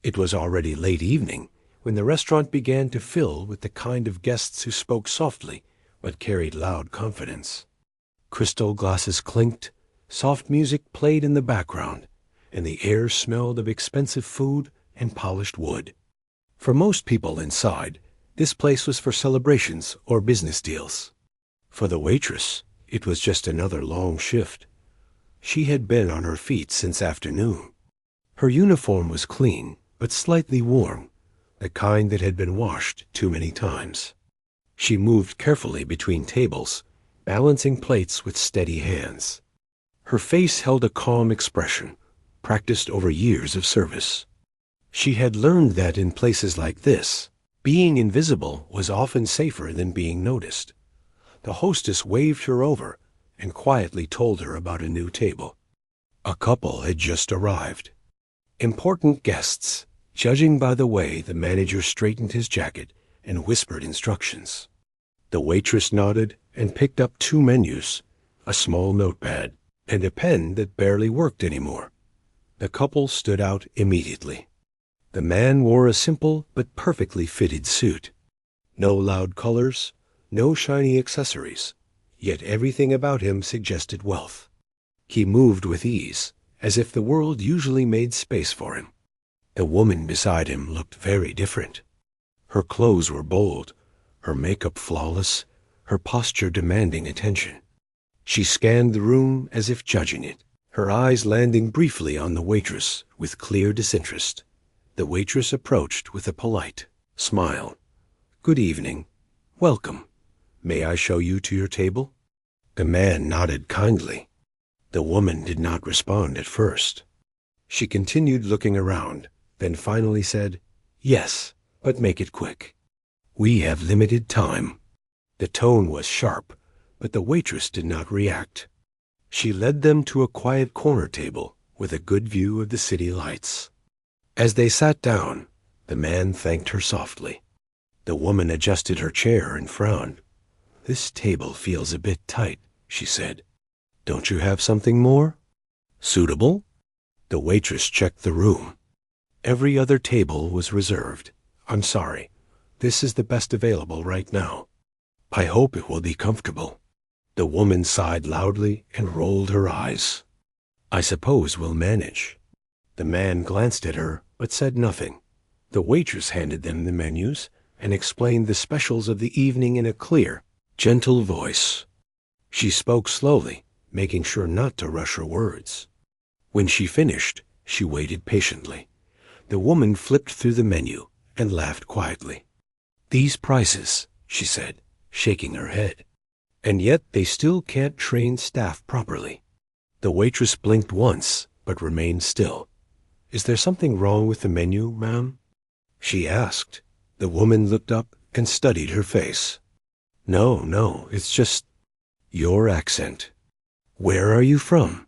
It was already late evening when the restaurant began to fill with the kind of guests who spoke softly but carried loud confidence. Crystal glasses clinked, soft music played in the background, and the air smelled of expensive food and polished wood. For most people inside, this place was for celebrations or business deals. For the waitress, it was just another long shift. She had been on her feet since afternoon. Her uniform was clean, but slightly worn, the kind that had been washed too many times. She moved carefully between tables, balancing plates with steady hands. Her face held a calm expression, practiced over years of service. She had learned that in places like this, being invisible was often safer than being noticed. The hostess waved her over and quietly told her about a new table. A couple had just arrived. Important guests, judging by the way the manager straightened his jacket and whispered instructions. The waitress nodded and picked up 2 menus, a small notepad, and a pen that barely worked anymore. The couple stood out immediately. The man wore a simple but perfectly fitted suit. No loud colors, no shiny accessories, yet everything about him suggested wealth. He moved with ease, as if the world usually made space for him. The woman beside him looked very different. Her clothes were bold, her makeup flawless, her posture demanding attention. She scanned the room as if judging it, her eyes landing briefly on the waitress with clear disinterest. The waitress approached with a polite smile. "Good evening. Welcome. May I show you to your table?" The man nodded kindly. The woman did not respond at first. She continued looking around, then finally said, "Yes, but make it quick. We have limited time." The tone was sharp, but the waitress did not react. She led them to a quiet corner table with a good view of the city lights. As they sat down, the man thanked her softly. The woman adjusted her chair and frowned. "This table feels a bit tight," she said. "Don't you have something more suitable?" The waitress checked the room. Every other table was reserved. "I'm sorry. This is the best available right now. I hope it will be comfortable." The woman sighed loudly and rolled her eyes. "I suppose we'll manage." The man glanced at her, but said nothing. The waitress handed them the menus and explained the specials of the evening in a clear, gentle voice. She spoke slowly, making sure not to rush her words. When she finished, she waited patiently. The woman flipped through the menu and laughed quietly. "These prices," she said, shaking her head. "And yet they still can't train staff properly." The waitress blinked once, but remained still. "Is there something wrong with the menu, ma'am?" she asked. The woman looked up and studied her face. No, it's just your accent. Where are you from?"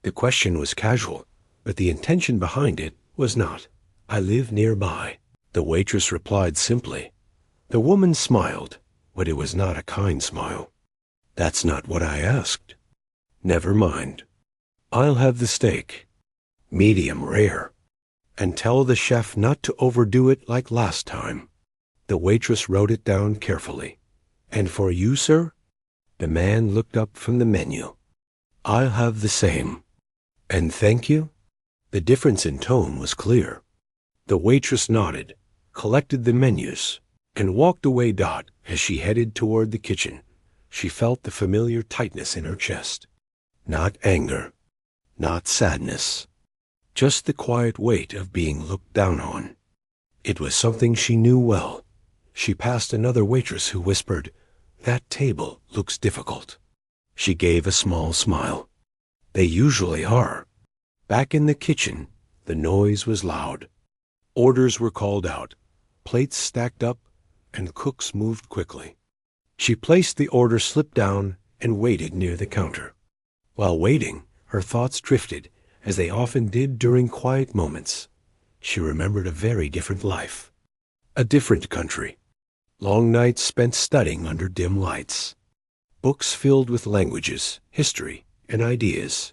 The question was casual, but the intention behind it was not. "I live nearby," the waitress replied simply. The woman smiled, but it was not a kind smile. "That's not what I asked." "Never mind. I'll have the steak, medium rare, and tell the chef not to overdo it like last time." The waitress wrote it down carefully. "And for you, sir?" The man looked up from the menu. "I'll have the same." "And thank you?" The difference in tone was clear. The waitress nodded, collected the menus, and walked away. As she headed toward the kitchen, she felt the familiar tightness in her chest. Not anger, not sadness, just the quiet weight of being looked down on. It was something she knew well. She passed another waitress who whispered, "That table looks difficult." She gave a small smile. They usually are. Back in the kitchen, the noise was loud. Orders were called out, plates stacked up, and cooks moved quickly. She placed the order slip down and waited near the counter. While waiting, her thoughts drifted, as they often did during quiet moments. She remembered a very different life, a different country, long nights spent studying under dim lights, books filled with languages, history, and ideas,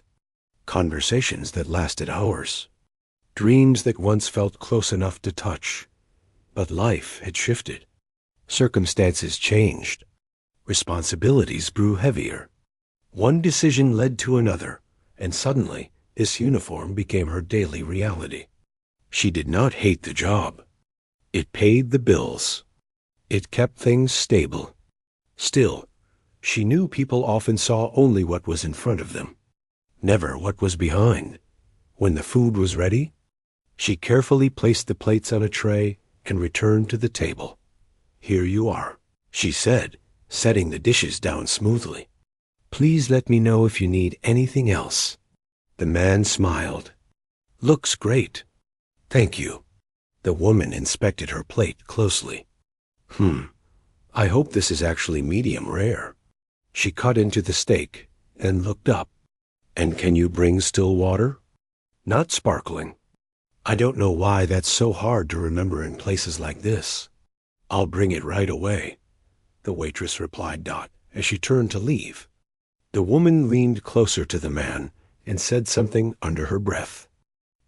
conversations that lasted hours. Dreams that once felt close enough to touch. But life had shifted. Circumstances changed. Responsibilities grew heavier. One decision led to another, and suddenly this uniform became her daily reality. She did not hate the job. It paid the bills. It kept things stable. Still, she knew people often saw only what was in front of them, never what was behind. When the food was ready, she carefully placed the plates on a tray and returned to the table. "Here you are," she said, setting the dishes down smoothly. "Please let me know if you need anything else." The man smiled. "Looks great." "Thank you." The woman inspected her plate closely. I hope this is actually medium rare." She cut into the steak and looked up. "And can you bring still water?" "Not sparkling." "I don't know why that's so hard to remember in places like this." "I'll bring it right away," the waitress replied as she turned to leave. The woman leaned closer to the man and said something under her breath.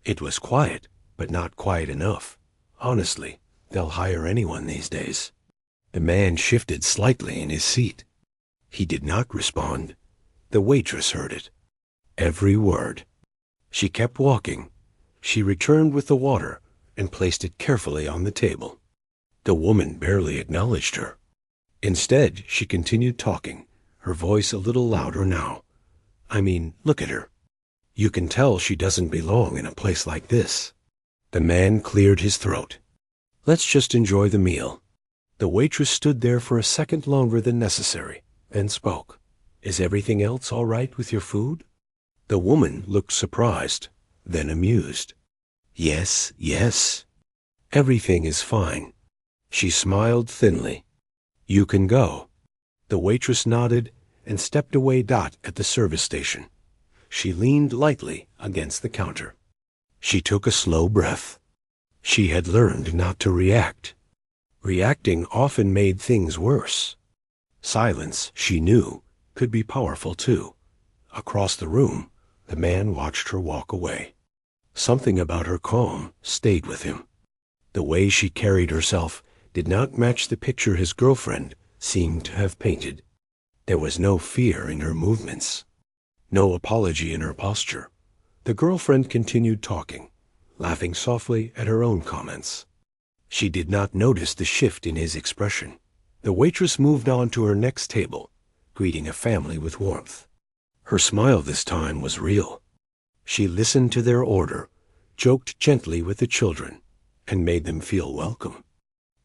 It was quiet, but not quiet enough. Honestly, they'll hire anyone these days. The man shifted slightly in his seat. He did not respond. The waitress heard it. Every word. She kept walking. She returned with the water and placed it carefully on the table. The woman barely acknowledged her. Instead, she continued talking, her voice a little louder now. Look at her. You can tell she doesn't belong in a place like this." The man cleared his throat. "Let's just enjoy the meal." The waitress stood there for a second longer than necessary, then spoke. "Is everything else all right with your food?" The woman looked surprised, then amused. Yes. Everything is fine." She smiled thinly. "You can go." The waitress nodded and stepped away at the service station. She leaned lightly against the counter. She took a slow breath. She had learned not to react. Reacting often made things worse. Silence, she knew, could be powerful too. Across the room, the man watched her walk away. Something about her calm stayed with him. The way she carried herself did not match the picture his girlfriend seemed to have painted. There was no fear in her movements, no apology in her posture. The girlfriend continued talking, laughing softly at her own comments. She did not notice the shift in his expression. The waitress moved on to her next table, greeting a family with warmth. Her smile this time was real. She listened to their order, joked gently with the children, and made them feel welcome.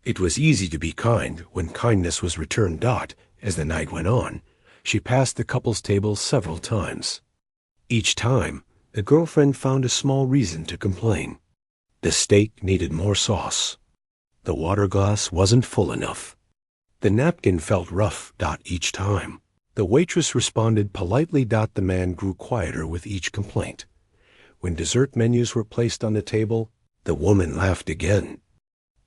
It was easy to be kind when kindness was returned. As the night went on, she passed the couple's table several times. Each time, the girlfriend found a small reason to complain. The steak needed more sauce. The water glass wasn't full enough. The napkin felt rough. Each time. The waitress responded politely. The man grew quieter with each complaint. When dessert menus were placed on the table, the woman laughed again.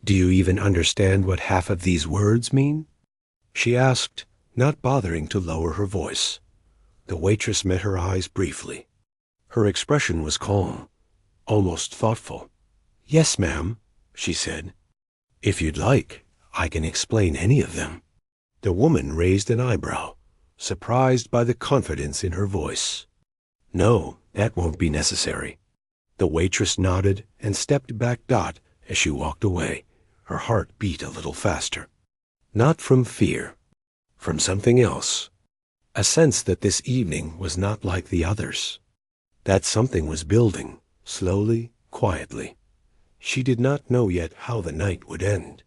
"Do you even understand what half of these words mean?" she asked, not bothering to lower her voice. The waitress met her eyes briefly. Her expression was calm, almost thoughtful. "Yes, ma'am," she said. "If you'd like, I can explain any of them." The woman raised an eyebrow, surprised by the confidence in her voice. "No, that won't be necessary." The waitress nodded and stepped back. As she walked away, her heart beat a little faster. Not from fear, from something else. A sense that this evening was not like the others. That something was building, slowly, quietly. She did not know yet how the night would end.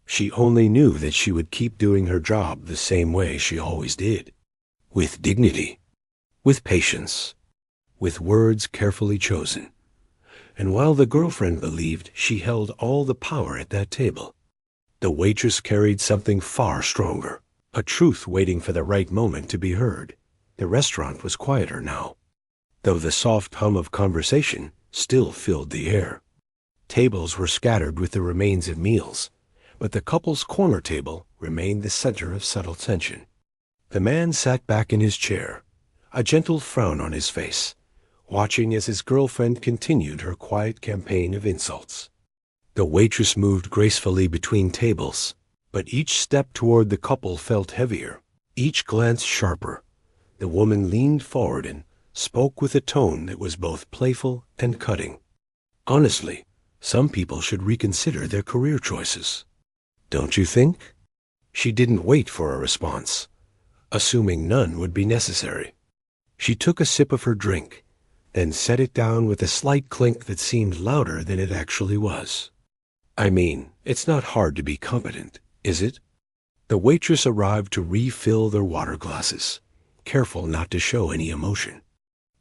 She only knew that she would keep doing her job the same way she always did. With dignity, with patience, with words carefully chosen. And while the girlfriend believed she held all the power at that table, the waitress carried something far stronger, a truth waiting for the right moment to be heard. The restaurant was quieter now, though the soft hum of conversation still filled the air. Tables were scattered with the remains of meals, but the couple's corner table remained the center of subtle tension. The man sat back in his chair, a gentle frown on his face, watching as his girlfriend continued her quiet campaign of insults. The waitress moved gracefully between tables, but each step toward the couple felt heavier, each glance sharper. The woman leaned forward and spoke with a tone that was both playful and cutting. Honestly, some people should reconsider their career choices. Don't you think? She didn't wait for a response, assuming none would be necessary. She took a sip of her drink, then set it down with a slight clink that seemed louder than it actually was. I mean, it's not hard to be competent, is it? The waitress arrived to refill their water glasses, careful not to show any emotion.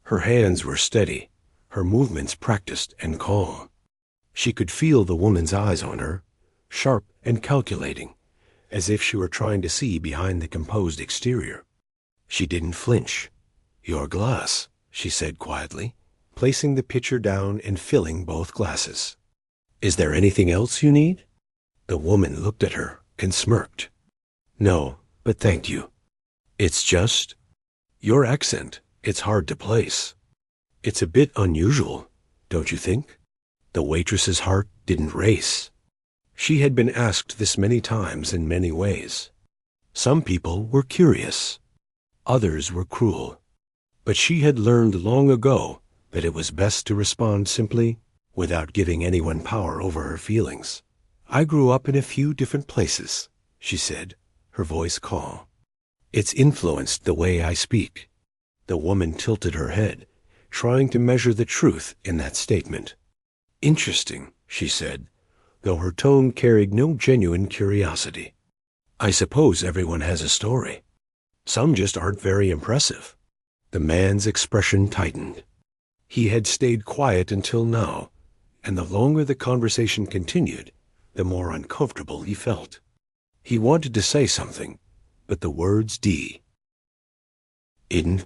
Her hands were steady, her movements practiced and calm. She could feel the woman's eyes on her, sharp and calculating, as if she were trying to see behind the composed exterior. She didn't flinch. "Your glass," she said quietly, placing the pitcher down and filling both glasses. "Is there anything else you need?" The woman looked at her and smirked. "No, but thank you. It's just your accent. It's hard to place. It's a bit unusual, don't you think?" The waitress's heart didn't race. She had been asked this many times in many ways. Some people were curious. Others were cruel. But she had learned long ago that it was best to respond simply, without giving anyone power over her feelings. "I grew up in a few different places," she said, her voice calm. "It's influenced the way I speak." The woman tilted her head, trying to measure the truth in that statement. "Interesting," she said, though her tone carried no genuine curiosity. "I suppose everyone has a story. Some just aren't very impressive." The man's expression tightened. He had stayed quiet until now, and the longer the conversation continued, the more uncomfortable he felt. He wanted to say something, but the words didn't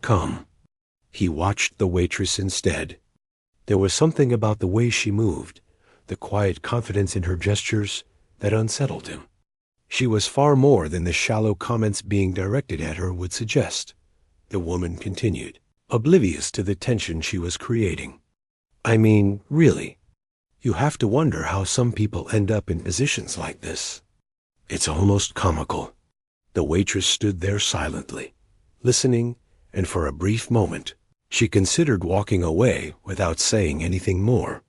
come. He watched the waitress instead. There was something about the way she moved, the quiet confidence in her gestures, that unsettled him. She was far more than the shallow comments being directed at her would suggest. The woman continued, oblivious to the tension she was creating. "I mean, really, you have to wonder how some people end up in positions like this. It's almost comical." The waitress stood there silently, listening, and for a brief moment, she considered walking away without saying anything more.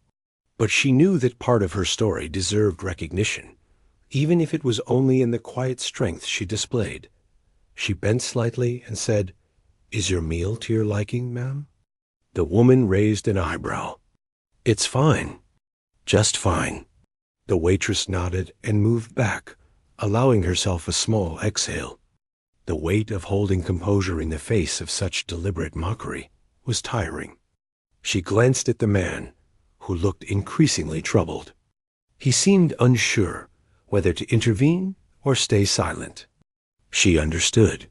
But she knew that part of her story deserved recognition, even if it was only in the quiet strength she displayed. She bent slightly and said, "Is your meal to your liking, ma'am?" The woman raised an eyebrow. "It's fine. Just fine." The waitress nodded and moved back, allowing herself a small exhale. The weight of holding composure in the face of such deliberate mockery was tiring. She glanced at the man, who looked increasingly troubled. He seemed unsure whether to intervene or stay silent. She understood.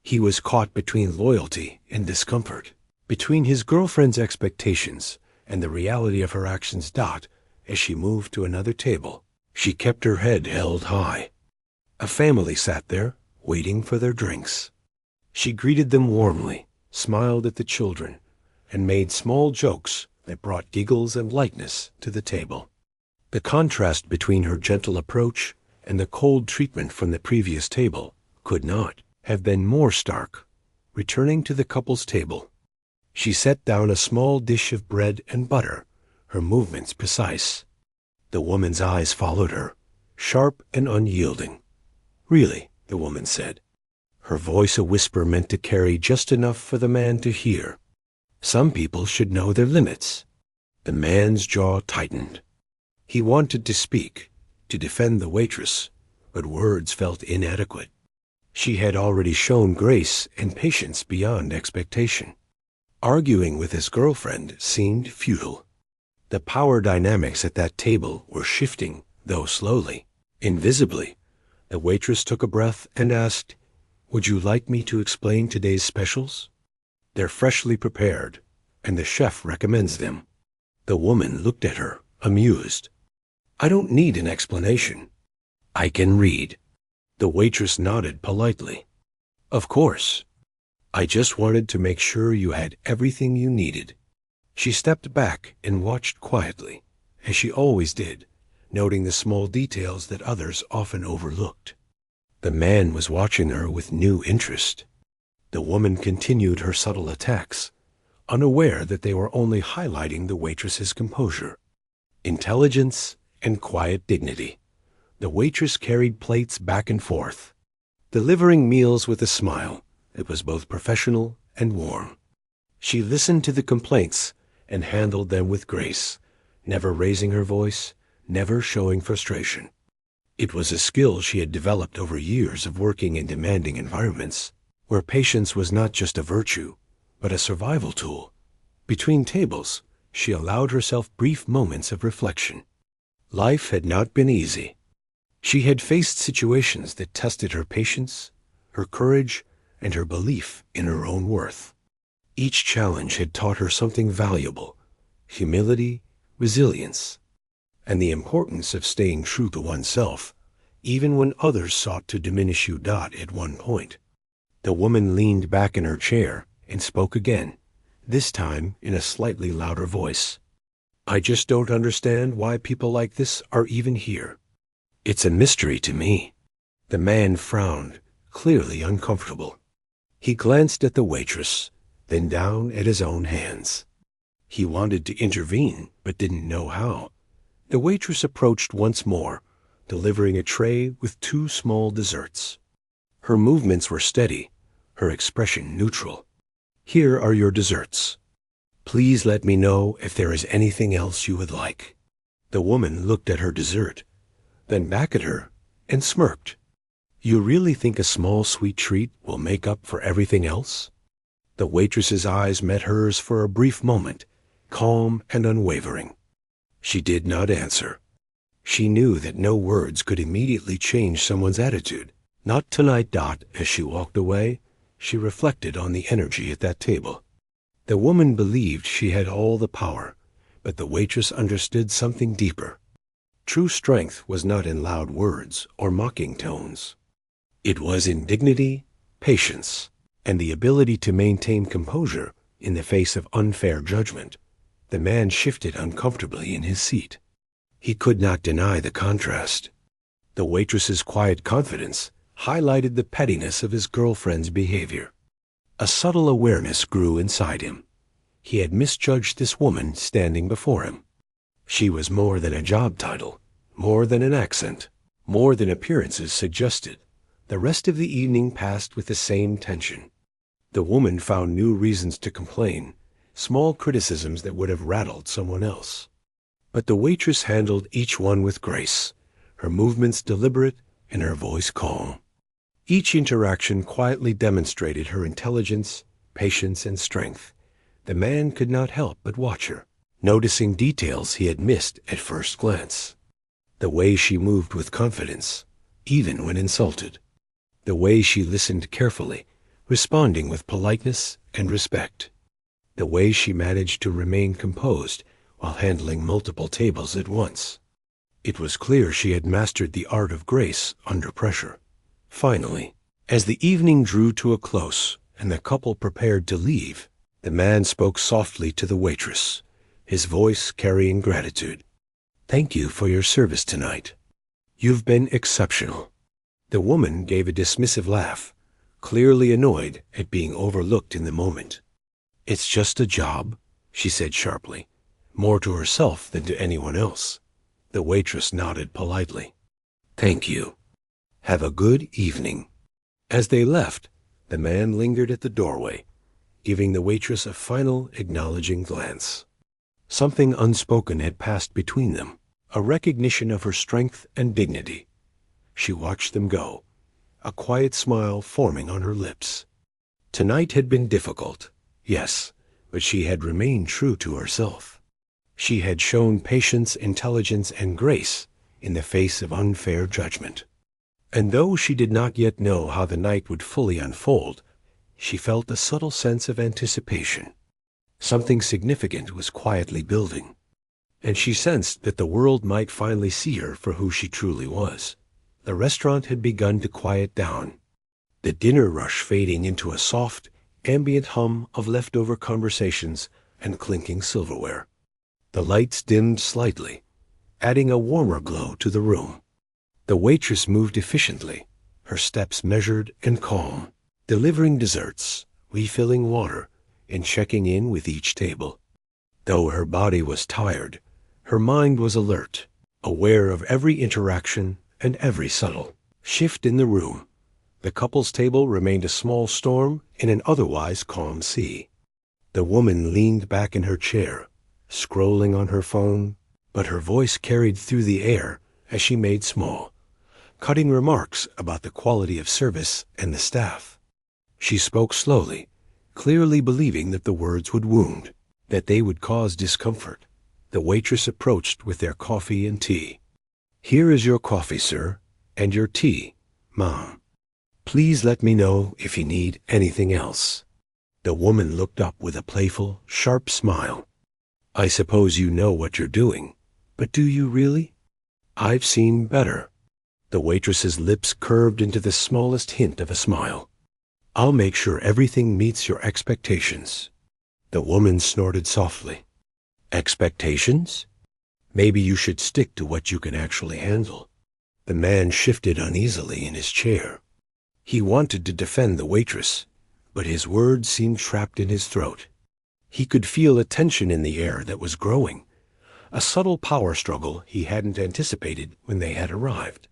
He was caught between loyalty and discomfort, between his girlfriend's expectations and the reality of her actions. As she moved to another table, she kept her head held high. A family sat there, waiting for their drinks. She greeted them warmly, smiled at the children, and made small jokes that brought giggles and lightness to the table. The contrast between her gentle approach and the cold treatment from the previous table could not have been more stark. Returning to the couple's table, she set down a small dish of bread and butter, her movements precise. The woman's eyes followed her, sharp and unyielding. "Really," the woman said, her voice a whisper meant to carry just enough for the man to hear. "Some people should know their limits." The man's jaw tightened. He wanted to speak, to defend the waitress, but words felt inadequate. She had already shown grace and patience beyond expectation. Arguing with his girlfriend seemed futile. The power dynamics at that table were shifting, though slowly, invisibly. The waitress took a breath and asked, "Would you like me to explain today's specials? They're freshly prepared, and the chef recommends them." The woman looked at her, amused. "I don't need an explanation. I can read." The waitress nodded politely. "Of course. I just wanted to make sure you had everything you needed." She stepped back and watched quietly, as she always did, noting the small details that others often overlooked. The man was watching her with new interest. The woman continued her subtle attacks, unaware that they were only highlighting the waitress's composure, intelligence, and quiet dignity. The waitress carried plates back and forth, delivering meals with a smile that was both professional and warm. She listened to the complaints and handled them with grace, never raising her voice, never showing frustration. It was a skill she had developed over years of working in demanding environments, where patience was not just a virtue, but a survival tool. Between tables, she allowed herself brief moments of reflection. Life had not been easy. She had faced situations that tested her patience, her courage, and her belief in her own worth. Each challenge had taught her something valuable: humility, resilience, and the importance of staying true to oneself, even when others sought to diminish you. At one point, the woman leaned back in her chair and spoke again, this time in a slightly louder voice. "I just don't understand why people like this are even here. It's a mystery to me." The man frowned, clearly uncomfortable. He glanced at the waitress, then down at his own hands. He wanted to intervene, but didn't know how. The waitress approached once more, delivering a tray with 2 small desserts. Her movements were steady, her expression neutral. "Here are your desserts. Please let me know if there is anything else you would like." The woman looked at her dessert, then back at her, and smirked. "You really think a small sweet treat will make up for everything else?" The waitress's eyes met hers for a brief moment, calm and unwavering. She did not answer. She knew that no words could immediately change someone's attitude. Not tonight. As she walked away, she reflected on the energy at that table. The woman believed she had all the power, but the waitress understood something deeper. True strength was not in loud words or mocking tones. It was in dignity, patience, and the ability to maintain composure in the face of unfair judgment. The man shifted uncomfortably in his seat. He could not deny the contrast. The waitress's quiet confidence highlighted the pettiness of his girlfriend's behavior. A subtle awareness grew inside him. He had misjudged this woman standing before him. She was more than a job title, more than an accent, more than appearances suggested. The rest of the evening passed with the same tension. The woman found new reasons to complain, small criticisms that would have rattled someone else. But the waitress handled each one with grace, her movements deliberate and her voice calm. Each interaction quietly demonstrated her intelligence, patience, and strength. The man could not help but watch her, noticing details he had missed at first glance. The way she moved with confidence, even when insulted. The way she listened carefully, responding with politeness and respect. The way she managed to remain composed while handling multiple tables at once. It was clear she had mastered the art of grace under pressure. Finally, as the evening drew to a close and the couple prepared to leave, the man spoke softly to the waitress, his voice carrying gratitude. "Thank you for your service tonight. You've been exceptional." The woman gave a dismissive laugh, clearly annoyed at being overlooked in the moment. "It's just a job," she said sharply, more to herself than to anyone else. The waitress nodded politely. "Thank you. Have a good evening." As they left, the man lingered at the doorway, giving the waitress a final acknowledging glance. Something unspoken had passed between them, a recognition of her strength and dignity. She watched them go, a quiet smile forming on her lips. Tonight had been difficult, yes, but she had remained true to herself. She had shown patience, intelligence, and grace in the face of unfair judgment. And though she did not yet know how the night would fully unfold, she felt a subtle sense of anticipation. Something significant was quietly building, and she sensed that the world might finally see her for who she truly was. The restaurant had begun to quiet down, the dinner rush fading into a soft, ambient hum of leftover conversations and clinking silverware. The lights dimmed slightly, adding a warmer glow to the room. The waitress moved efficiently, her steps measured and calm, delivering desserts, refilling water, and checking in with each table. Though her body was tired, her mind was alert, aware of every interaction and every subtle shift in the room. The couple's table remained a small storm in an otherwise calm sea. The woman leaned back in her chair, scrolling on her phone, but her voice carried through the air as she made small, cutting remarks about the quality of service and the staff. She spoke slowly, clearly believing that the words would wound, that they would cause discomfort. The waitress approached with their coffee and tea. "Here is your coffee, sir, and your tea, ma'am. Please let me know if you need anything else." The woman looked up with a playful, sharp smile. "I suppose you know what you're doing, but do you really? I've seen better." The waitress's lips curved into the smallest hint of a smile. "I'll make sure everything meets your expectations." The woman snorted softly. "Expectations? Maybe you should stick to what you can actually handle." The man shifted uneasily in his chair. He wanted to defend the waitress, but his words seemed trapped in his throat. He could feel a tension in the air that was growing, a subtle power struggle he hadn't anticipated when they had arrived.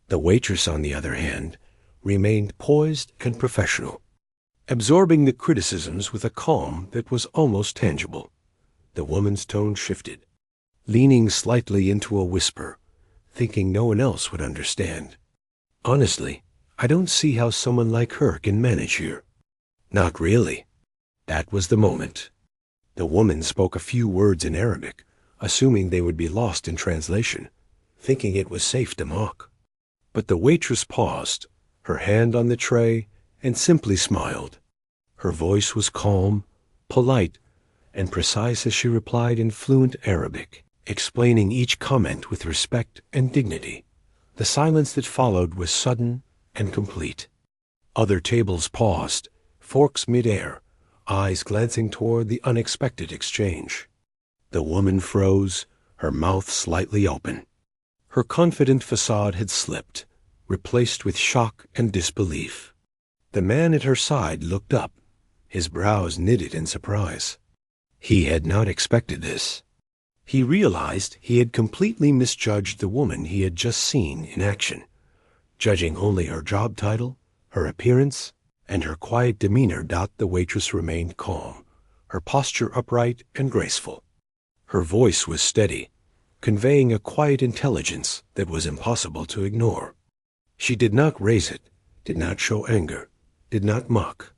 The waitress, on the other hand, remained poised and professional, absorbing the criticisms with a calm that was almost tangible. The woman's tone shifted, leaning slightly into a whisper, thinking no one else would understand. "Honestly, I don't see how someone like her can manage here." "Not really." That was the moment. The woman spoke a few words in Arabic, assuming they would be lost in translation, thinking it was safe to mock. But the waitress paused, her hand on the tray, and simply smiled. Her voice was calm, polite, and precise as she replied in fluent Arabic, explaining each comment with respect and dignity. The silence that followed was sudden and complete. Other tables paused, forks mid-air, eyes glancing toward the unexpected exchange. The woman froze, her mouth slightly open. Her confident facade had slipped, replaced with shock and disbelief. The man at her side looked up, his brows knitted in surprise. He had not expected this. He realized he had completely misjudged the woman he had just seen in action, judging only her job title, her appearance, and her quiet demeanor. The waitress remained calm, her posture upright and graceful. Her voice was steady, conveying a quiet intelligence that was impossible to ignore. She did not raise it, did not show anger, did not mock.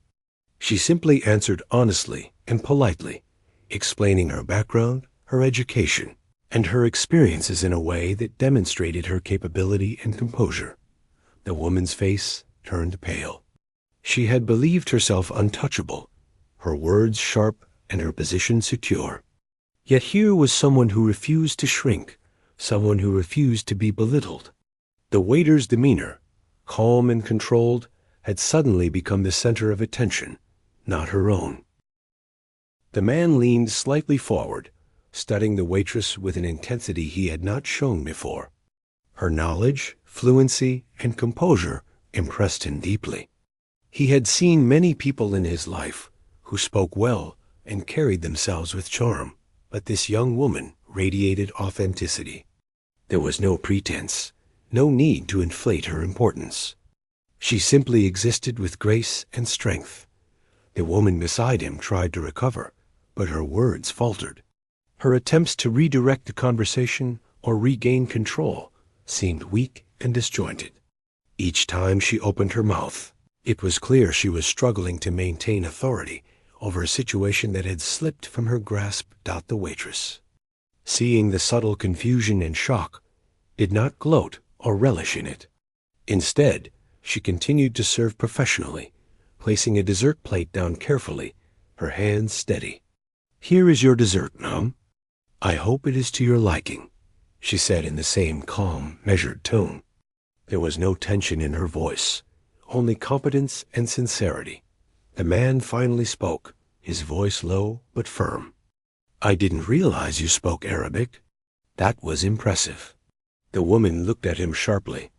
She simply answered honestly and politely, explaining her background, her education, and her experiences in a way that demonstrated her capability and composure. The woman's face turned pale. She had believed herself untouchable, her words sharp and her position secure. Yet here was someone who refused to shrink, someone who refused to be belittled. The waiter's demeanor, calm and controlled, had suddenly become the center of attention, not her own. The man leaned slightly forward, studying the waitress with an intensity he had not shown before. Her knowledge, fluency, and composure impressed him deeply. He had seen many people in his life who spoke well and carried themselves with charm, but this young woman radiated authenticity. There was no pretense, no need to inflate her importance. She simply existed with grace and strength. The woman beside him tried to recover, but her words faltered. Her attempts to redirect the conversation or regain control seemed weak and disjointed. Each time she opened her mouth, it was clear she was struggling to maintain authority over a situation that had slipped from her grasp. The waitress, seeing the subtle confusion and shock, did not gloat or relish in it. Instead, she continued to serve professionally, placing a dessert plate down carefully, her hands steady. "Here is your dessert, ma'am. I hope it is to your liking," she said in the same calm, measured tone. There was no tension in her voice, only competence and sincerity. The man finally spoke, his voice low but firm. I didn't realize you spoke Arabic. That was impressive. The woman looked at him sharply,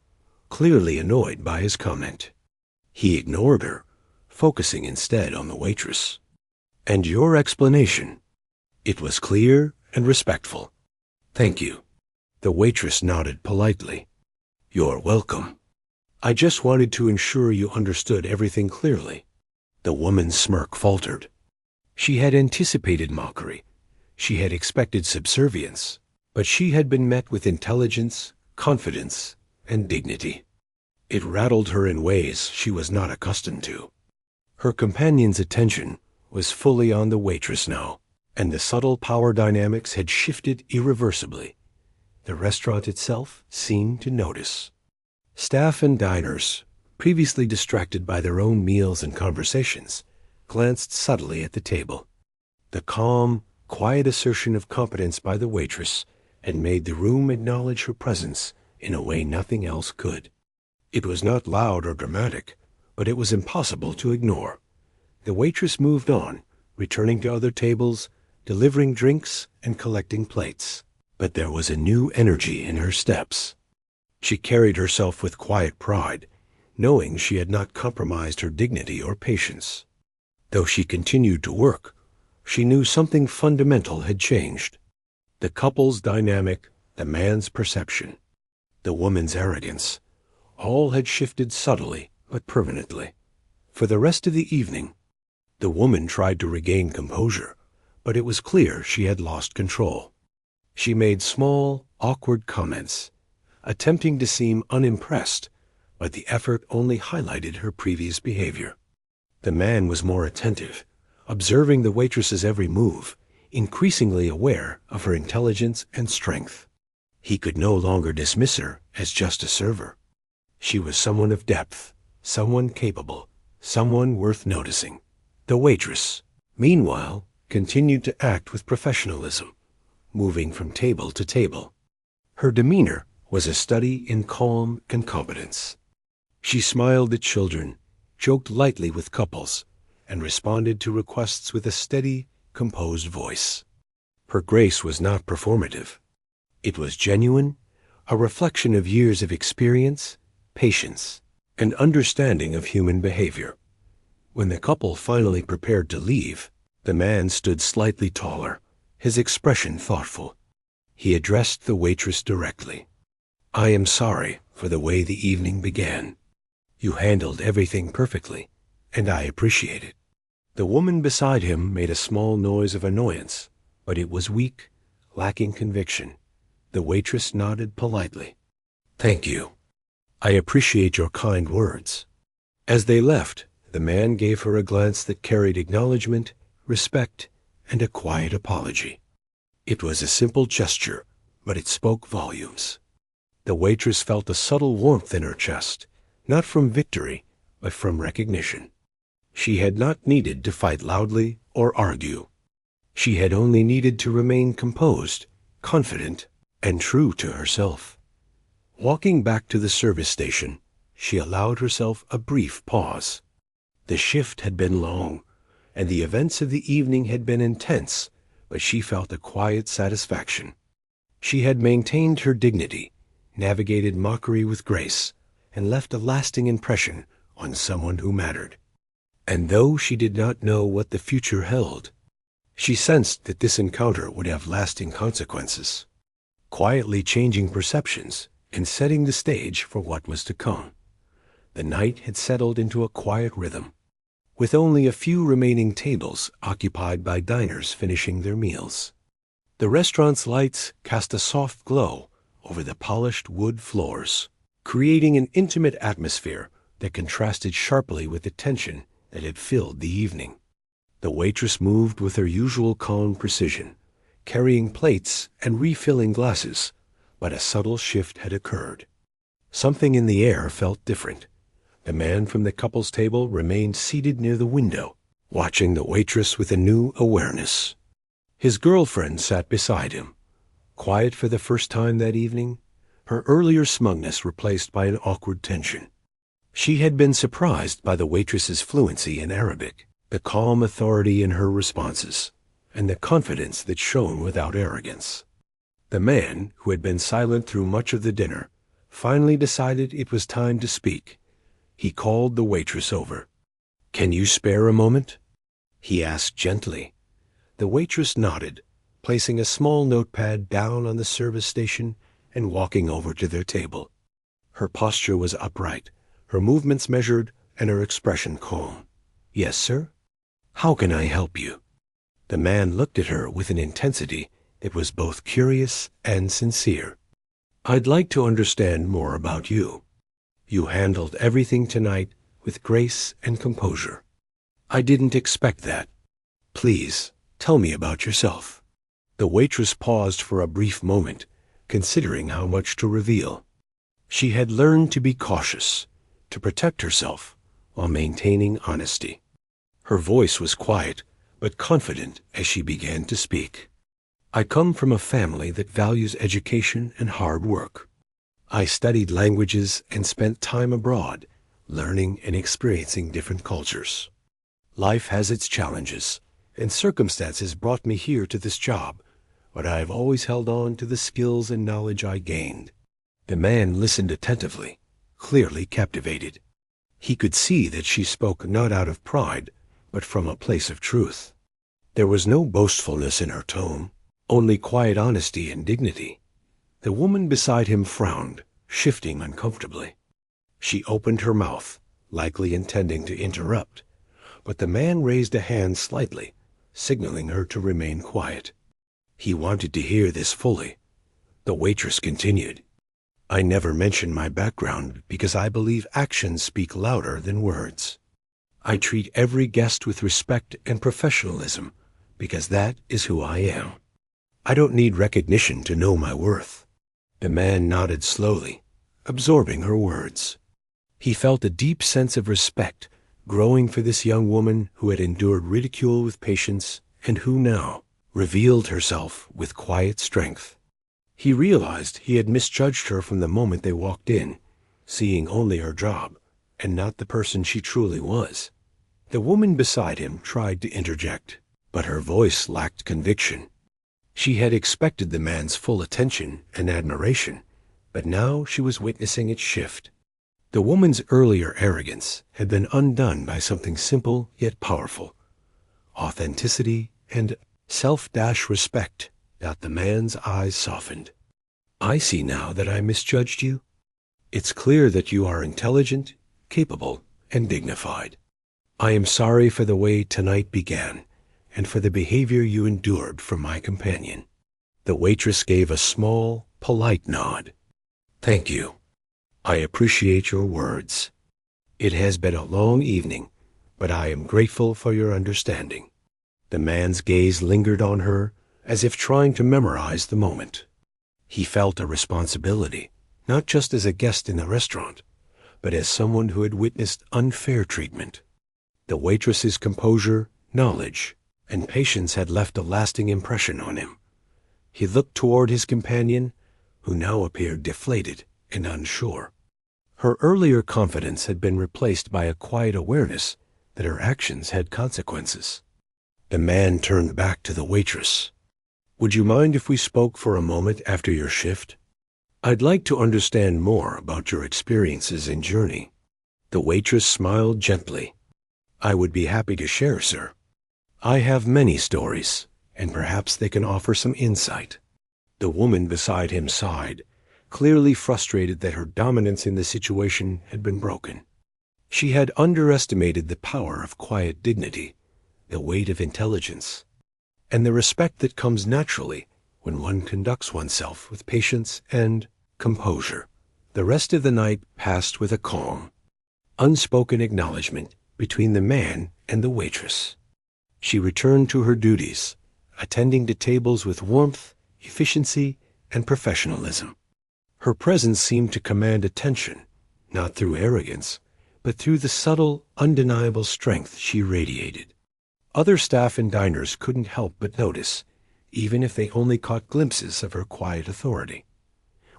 clearly annoyed by his comment. He ignored her, focusing instead on the waitress. And your explanation? It was clear and respectful. Thank you. The waitress nodded politely. You're welcome. I just wanted to ensure you understood everything clearly. The woman's smirk faltered. She had anticipated mockery. She had expected subservience, but she had been met with intelligence, confidence, and dignity. It rattled her in ways she was not accustomed to. Her companion's attention was fully on the waitress now, and the subtle power dynamics had shifted irreversibly. The restaurant itself seemed to notice. Staff and diners, previously distracted by their own meals and conversations, glanced subtly at the table. The calm, quiet assertion of competence by the waitress had made the room acknowledge her presence in a way nothing else could. It was not loud or dramatic, but it was impossible to ignore. The waitress moved on, returning to other tables, delivering drinks and collecting plates. But there was a new energy in her steps. She carried herself with quiet pride, knowing she had not compromised her dignity or patience. Though she continued to work, she knew something fundamental had changed. The couple's dynamic, the man's perception, the woman's arrogance, all had shifted subtly but permanently. For the rest of the evening, the woman tried to regain composure, but it was clear she had lost control. She made small, awkward comments, attempting to seem unimpressed, but the effort only highlighted her previous behavior. The man was more attentive, observing the waitress's every move, increasingly aware of her intelligence and strength. He could no longer dismiss her as just a server. She was someone of depth, someone capable, someone worth noticing. The waitress, meanwhile, continued to act with professionalism, moving from table to table. Her demeanor was a study in calm and competence. She smiled at children, joked lightly with couples, and responded to requests with a steady, composed voice. Her grace was not performative. It was genuine, a reflection of years of experience, patience, and understanding of human behavior. When the couple finally prepared to leave, the man stood slightly taller, his expression thoughtful. He addressed the waitress directly. I am sorry for the way the evening began. You handled everything perfectly, and I appreciate it. The woman beside him made a small noise of annoyance, but it was weak, lacking conviction. The waitress nodded politely. Thank you. I appreciate your kind words. As they left, the man gave her a glance that carried acknowledgement, respect, and a quiet apology. It was a simple gesture, but it spoke volumes. The waitress felt a subtle warmth in her chest, not from victory, but from recognition. She had not needed to fight loudly or argue. She had only needed to remain composed, confident, and true to herself. Walking back to the service station, she allowed herself a brief pause. The shift had been long, and the events of the evening had been intense, but she felt a quiet satisfaction. She had maintained her dignity, navigated mockery with grace, and left a lasting impression on someone who mattered. And though she did not know what the future held, she sensed that this encounter would have lasting consequences, quietly changing perceptions and setting the stage for what was to come. The night had settled into a quiet rhythm, with only a few remaining tables occupied by diners finishing their meals. The restaurant's lights cast a soft glow over the polished wood floors, creating an intimate atmosphere that contrasted sharply with the tension that had filled the evening. The waitress moved with her usual calm precision, carrying plates and refilling glasses, but a subtle shift had occurred. Something in the air felt different. The man from the couple's table remained seated near the window, watching the waitress with a new awareness. His girlfriend sat beside him, quiet for the first time that evening, her earlier smugness replaced by an awkward tension. She had been surprised by the waitress's fluency in Arabic, the calm authority in her responses. and the confidence that shone without arrogance. The man, who had been silent through much of the dinner, finally decided it was time to speak. He called the waitress over. "Can you spare a moment?" he asked gently. The waitress nodded, placing a small notepad down on the service station and walking over to their table. Her posture was upright, her movements measured, and her expression calm. "Yes, sir? How can I help you?" The man looked at her with an intensity that was both curious and sincere. "I'd like to understand more about you. You handled everything tonight with grace and composure. I didn't expect that. Please, tell me about yourself." The waitress paused for a brief moment, considering how much to reveal. She had learned to be cautious, to protect herself, while maintaining honesty. Her voice was quiet, but confident as she began to speak. "I come from a family that values education and hard work. I studied languages and spent time abroad, learning and experiencing different cultures. Life has its challenges, and circumstances brought me here to this job, but I have always held on to the skills and knowledge I gained." The man listened attentively, clearly captivated. He could see that she spoke not out of pride, but from a place of truth. There was no boastfulness in her tone, only quiet honesty and dignity. The woman beside him frowned, shifting uncomfortably. She opened her mouth, likely intending to interrupt, but the man raised a hand slightly, signaling her to remain quiet. He wanted to hear this fully. The waitress continued. "I never mention my background because I believe actions speak louder than words. I treat every guest with respect and professionalism because that is who I am. I don't need recognition to know my worth." The man nodded slowly, absorbing her words. He felt a deep sense of respect growing for this young woman who had endured ridicule with patience and who now revealed herself with quiet strength. He realized he had misjudged her from the moment they walked in, seeing only her job and not the person she truly was. The woman beside him tried to interject, but her voice lacked conviction. She had expected the man's full attention and admiration, but now she was witnessing its shift. The woman's earlier arrogance had been undone by something simple yet powerful: authenticity and self-respect. The man's eyes softened. "I see now that I misjudged you. It's clear that you are intelligent, capable, and dignified. I am sorry for the way tonight began, and for the behavior you endured from my companion." The waitress gave a small, polite nod. "Thank you. I appreciate your words. It has been a long evening, but I am grateful for your understanding." The man's gaze lingered on her, as if trying to memorize the moment. He felt a responsibility, not just as a guest in the restaurant, but as someone who had witnessed unfair treatment. The waitress's composure, knowledge, and patience had left a lasting impression on him. He looked toward his companion, who now appeared deflated and unsure. Her earlier confidence had been replaced by a quiet awareness that her actions had consequences. The man turned back to the waitress. "Would you mind if we spoke for a moment after your shift? I'd like to understand more about your experiences and journey." The waitress smiled gently. "I would be happy to share, sir. I have many stories, and perhaps they can offer some insight." The woman beside him sighed, clearly frustrated that her dominance in the situation had been broken. She had underestimated the power of quiet dignity, the weight of intelligence, and the respect that comes naturally when one conducts oneself with patience and composure. The rest of the night passed with a calm, unspoken acknowledgement between the man and the waitress. She returned to her duties, attending to tables with warmth, efficiency, and professionalism. Her presence seemed to command attention, not through arrogance, but through the subtle, undeniable strength she radiated. Other staff and diners couldn't help but notice, even if they only caught glimpses of her quiet authority.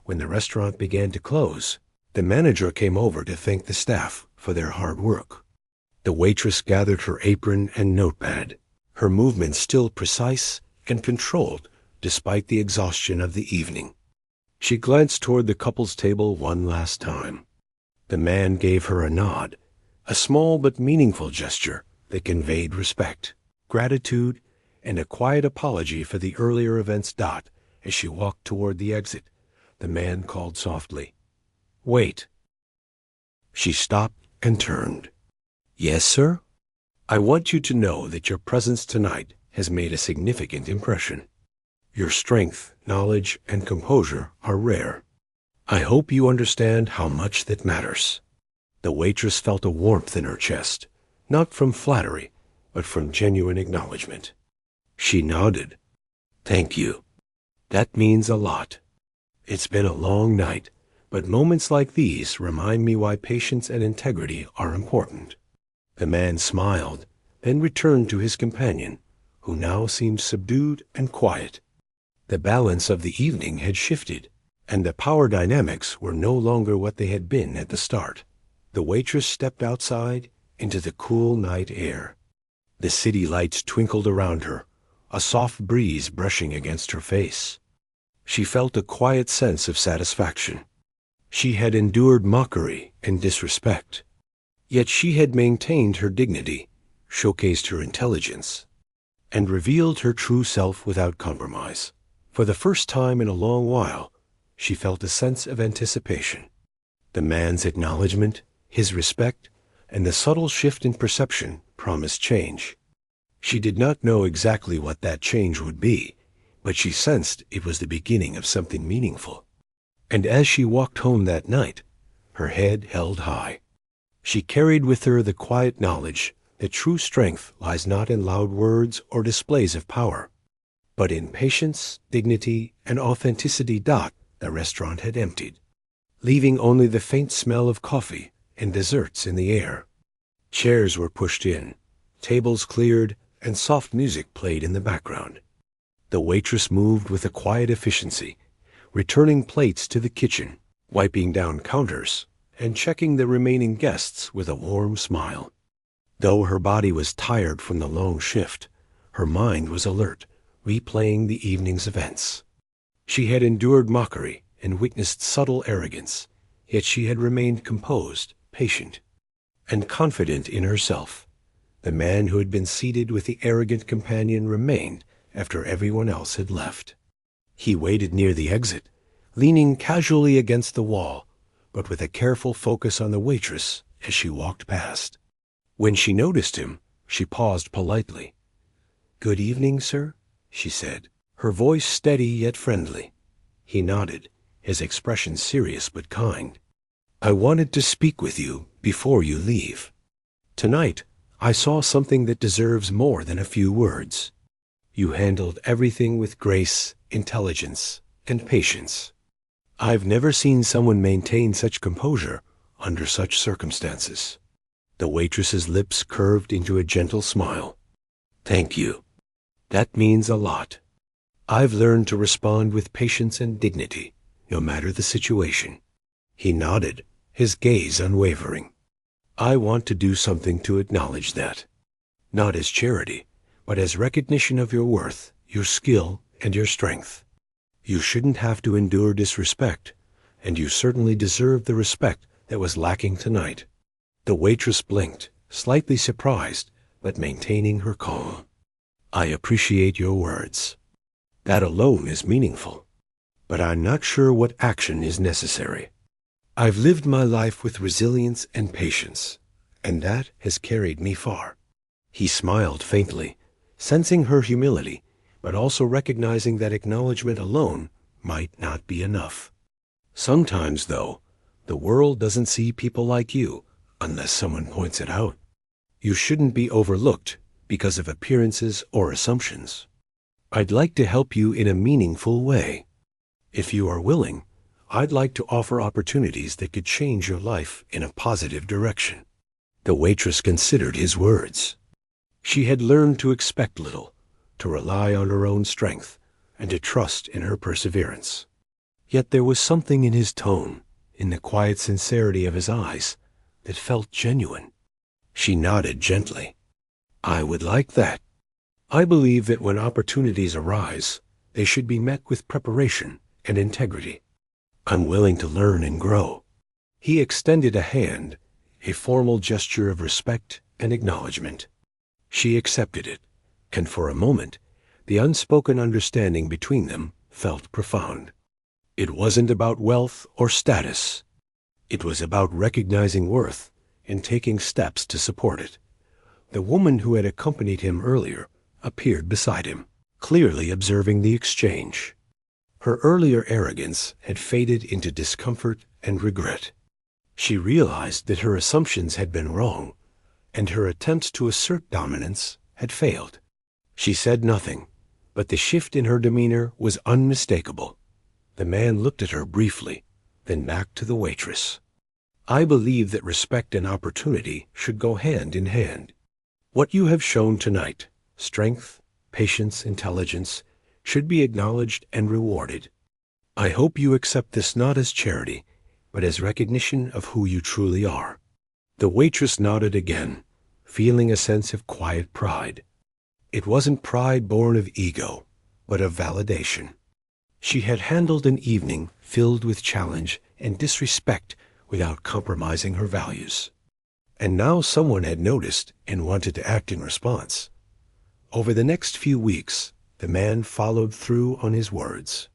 When the restaurant began to close, the manager came over to thank the staff for their hard work. The waitress gathered her apron and notepad, her movements still precise and controlled despite the exhaustion of the evening. She glanced toward the couple's table one last time. The man gave her a nod, a small but meaningful gesture that conveyed respect, gratitude, and a quiet apology for the earlier events. As she walked toward the exit, the man called softly, "Wait." She stopped and turned. "Yes, sir? I want you to know that your presence tonight has made a significant impression. Your strength, knowledge, and composure are rare. I hope you understand how much that matters." The waitress felt a warmth in her chest, not from flattery, but from genuine acknowledgement. She nodded. "Thank you. That means a lot. It's been a long night, but moments like these remind me why patience and integrity are important." The man smiled, then returned to his companion, who now seemed subdued and quiet. The balance of the evening had shifted, and the power dynamics were no longer what they had been at the start. The waitress stepped outside into the cool night air. The city lights twinkled around her, a soft breeze brushing against her face. She felt a quiet sense of satisfaction. She had endured mockery and disrespect, yet she had maintained her dignity, showcased her intelligence, and revealed her true self without compromise. For the first time in a long while, she felt a sense of anticipation. The man's acknowledgement, his respect, and the subtle shift in perception promised change. She did not know exactly what that change would be, but she sensed it was the beginning of something meaningful. And as she walked home that night, her head held high. She carried with her the quiet knowledge that true strength lies not in loud words or displays of power, but in patience, dignity, and authenticity. The restaurant had emptied, leaving only the faint smell of coffee and desserts in the air. Chairs were pushed in, tables cleared, and soft music played in the background. The waitress moved with a quiet efficiency, returning plates to the kitchen, wiping down counters, and checking the remaining guests with a warm smile. Though her body was tired from the long shift, her mind was alert, replaying the evening's events. She had endured mockery and witnessed subtle arrogance, yet she had remained composed, patient, and confident in herself. The man who had been seated with the arrogant companion remained after everyone else had left. He waited near the exit, leaning casually against the wall, but with a careful focus on the waitress as she walked past. When she noticed him, she paused politely. "Good evening, sir," she said, her voice steady yet friendly. He nodded, his expression serious but kind. "I wanted to speak with you before you leave. Tonight, I saw something that deserves more than a few words. You handled everything with grace, intelligence, and patience. I've never seen someone maintain such composure under such circumstances." The waitress's lips curved into a gentle smile. "Thank you. That means a lot. I've learned to respond with patience and dignity, no matter the situation." He nodded, his gaze unwavering. "I want to do something to acknowledge that. Not as charity, but as recognition of your worth, your skill, and your strength. You shouldn't have to endure disrespect, and you certainly deserve the respect that was lacking tonight." The waitress blinked, slightly surprised, but maintaining her calm. "I appreciate your words. That alone is meaningful, but I'm not sure what action is necessary. I've lived my life with resilience and patience, and that has carried me far." He smiled faintly, sensing her humility, but also recognizing that acknowledgement alone might not be enough. "Sometimes, though, the world doesn't see people like you unless someone points it out. You shouldn't be overlooked because of appearances or assumptions. I'd like to help you in a meaningful way. If you are willing, I'd like to offer opportunities that could change your life in a positive direction." The waitress considered his words. She had learned to expect little, to rely on her own strength, and to trust in her perseverance. Yet there was something in his tone, in the quiet sincerity of his eyes, that felt genuine. She nodded gently. "I would like that. I believe that when opportunities arise, they should be met with preparation and integrity. I'm willing to learn and grow. He extended a hand, a formal gesture of respect and acknowledgement. She accepted it, and for a moment, the unspoken understanding between them felt profound. It wasn't about wealth or status. It was about recognizing worth and taking steps to support it. The woman who had accompanied him earlier appeared beside him, clearly observing the exchange. Her earlier arrogance had faded into discomfort and regret. She realized that her assumptions had been wrong, and her attempts to assert dominance had failed. She said nothing, but the shift in her demeanor was unmistakable. The man looked at her briefly, then back to the waitress. I believe that respect and opportunity should go hand in hand. What you have shown tonight, strength, patience, intelligence, should be acknowledged and rewarded. I hope you accept this not as charity, but as recognition of who you truly are. The waitress nodded again, feeling a sense of quiet pride. It wasn't pride born of ego, but of validation. She had handled an evening filled with challenge and disrespect without compromising her values. And now someone had noticed and wanted to act in response. Over the next few weeks, the man followed through on his words.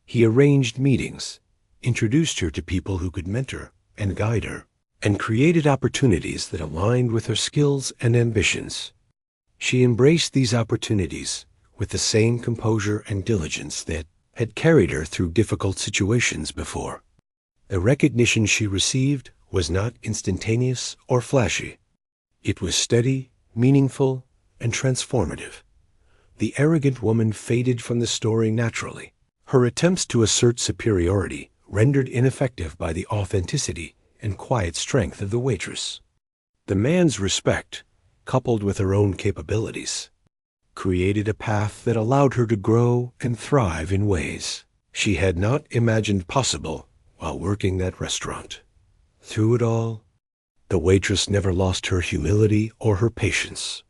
He arranged meetings, introduced her to people who could mentor and guide her, and created opportunities that aligned with her skills and ambitions. She embraced these opportunities with the same composure and diligence that had carried her through difficult situations before. The recognition she received was not instantaneous or flashy. It was steady, meaningful, and transformative. The arrogant woman faded from the story naturally, her attempts to assert superiority rendered ineffective by the authenticity and quiet strength of the waitress. The man's respect, coupled with her own capabilities, created a path that allowed her to grow and thrive in ways she had not imagined possible while working that restaurant. Through it all, the waitress never lost her humility or her patience.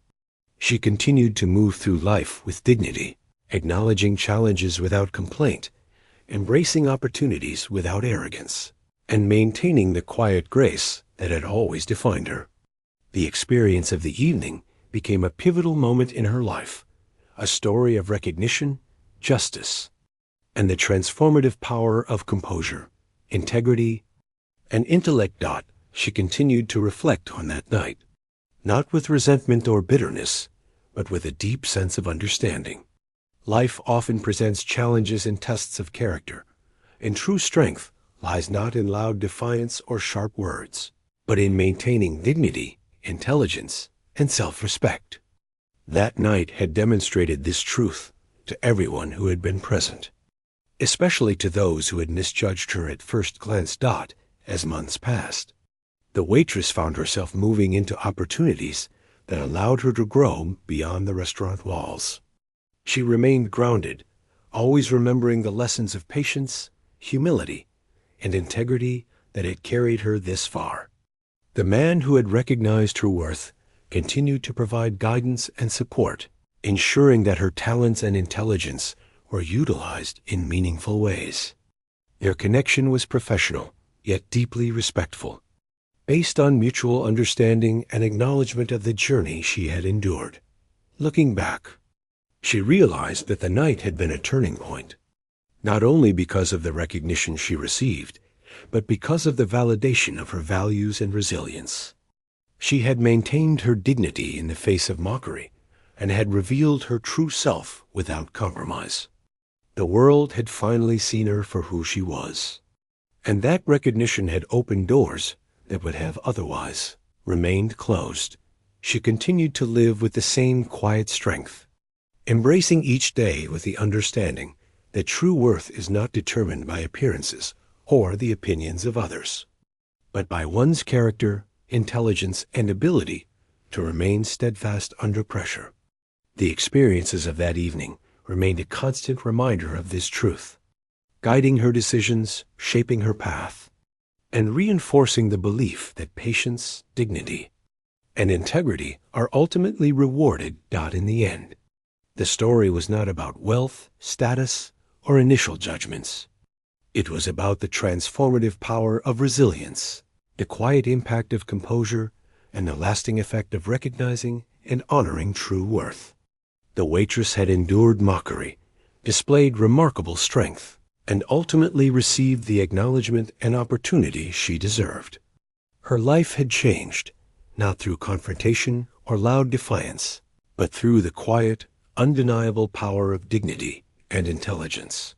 She continued to move through life with dignity, acknowledging challenges without complaint, embracing opportunities without arrogance, and maintaining the quiet grace that had always defined her. The experience of the evening became a pivotal moment in her life, a story of recognition, justice, and the transformative power of composure, integrity, and intellect. She continued to reflect on that night, not with resentment or bitterness, but with a deep sense of understanding. Life often presents challenges and tests of character, and true strength lies not in loud defiance or sharp words, but in maintaining dignity, intelligence, and self-respect. That night had demonstrated this truth to everyone who had been present, especially to those who had misjudged her at first glance. As months passed, the waitress found herself moving into opportunities that allowed her to grow beyond the restaurant walls. She remained grounded, always remembering the lessons of patience, humility, and integrity that had carried her this far. The man who had recognized her worth continued to provide guidance and support, ensuring that her talents and intelligence were utilized in meaningful ways. Their connection was professional, yet deeply respectful, based on mutual understanding and acknowledgement of the journey she had endured. Looking back, she realized that the night had been a turning point, not only because of the recognition she received, but because of the validation of her values and resilience. She had maintained her dignity in the face of mockery, and had revealed her true self without compromise. The world had finally seen her for who she was, and that recognition had opened doors that would have otherwise remained closed. She continued to live with the same quiet strength, embracing each day with the understanding that true worth is not determined by appearances or the opinions of others, but by one's character, intelligence, and ability to remain steadfast under pressure. The experiences of that evening remained a constant reminder of this truth, guiding her decisions, shaping her path, and reinforcing the belief that patience, dignity, and integrity are ultimately rewarded. In the end, The story was not about wealth, status, or initial judgments. It was about the transformative power of resilience, the quiet impact of composure, and the lasting effect of recognizing and honoring true worth. The waitress had endured mockery, displayed remarkable strength, and ultimately received the acknowledgement and opportunity she deserved. Her life had changed, not through confrontation or loud defiance, but through the quiet, undeniable power of dignity and intelligence.